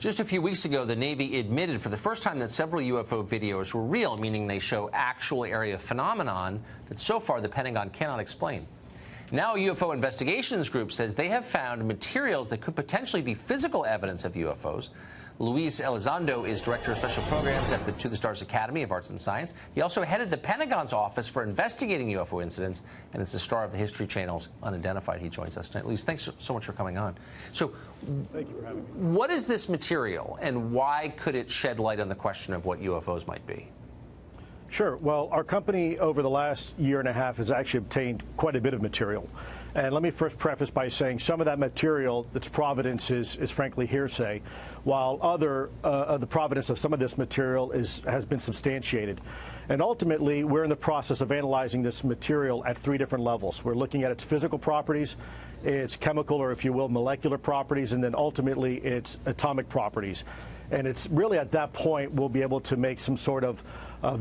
Just a few weeks ago, the Navy admitted for the first time that several UFO videos were real, meaning they show actual area phenomenon that so far the Pentagon cannot explain. Now, a UFO investigations group says they have found materials that could potentially be physical evidence of UFOs. Luis Elizondo is Director of Special Programs at the To the Stars Academy of Arts and Science. He also headed the Pentagon's Office for Investigating UFO Incidents, and is the star of the History Channel's Unidentified. He joins us tonight. Luis, thanks so much for coming on. So, thank you for having me. What is this material, and why could it shed light on the question of what UFOs might be? Sure. Well, our company over the last year and a half has actually obtained quite a bit of material. And let me first preface by saying some of that material, its provenance is frankly hearsay, while the provenance of some of this material has been substantiated. And ultimately, we're in the process of analyzing this material at 3 different levels. We're looking at its physical properties, its chemical, or if you will, molecular properties, and then ultimately its atomic properties. And it's really at that point we'll be able to make some sort of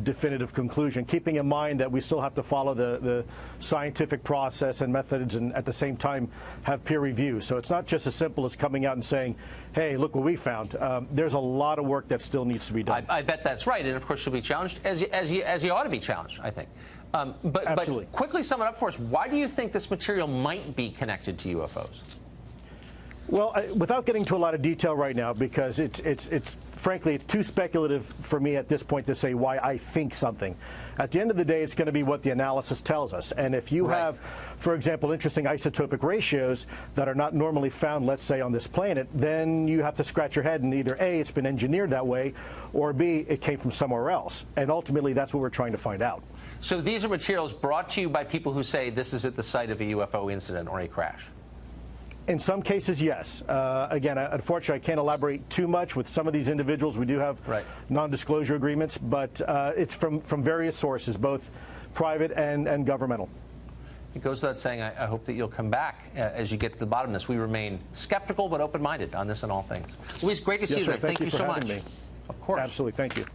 definitive conclusion, keeping in mind that we still have to follow the scientific process and methods, and at the same time have peer review. So it's not just as simple as coming out and saying, hey, look what we found. There's a lot of work that still needs to be done. I bet that's right, and of course you'll be challenged, as you ought to be challenged, I think. But quickly sum it up for us. Why do you think this material might be connected to UFOs? Well, without getting into a lot of detail right now, because frankly, it's too speculative for me at this point to say why I think something. At the end of the day, it's going to be what the analysis tells us. And if you have, for example, interesting isotopic ratios that are not normally found, let's say, on this planet, then you have to scratch your head and either A, it's been engineered that way, or B, it came from somewhere else. And ultimately, that's what we're trying to find out. So these are materials brought to you by people who say this is at the site of a UFO incident or a crash? In some cases, yes. Again, unfortunately, I can't elaborate too much. With some of these individuals, we do have non-disclosure agreements, but it's from various sources, both private and governmental. It goes without saying, I hope that you'll come back as you get to the bottom of this. We remain skeptical but open-minded on this and all things. Luis, great to see you. Sir, Thank you so much. Me. Of course. Absolutely. Thank you.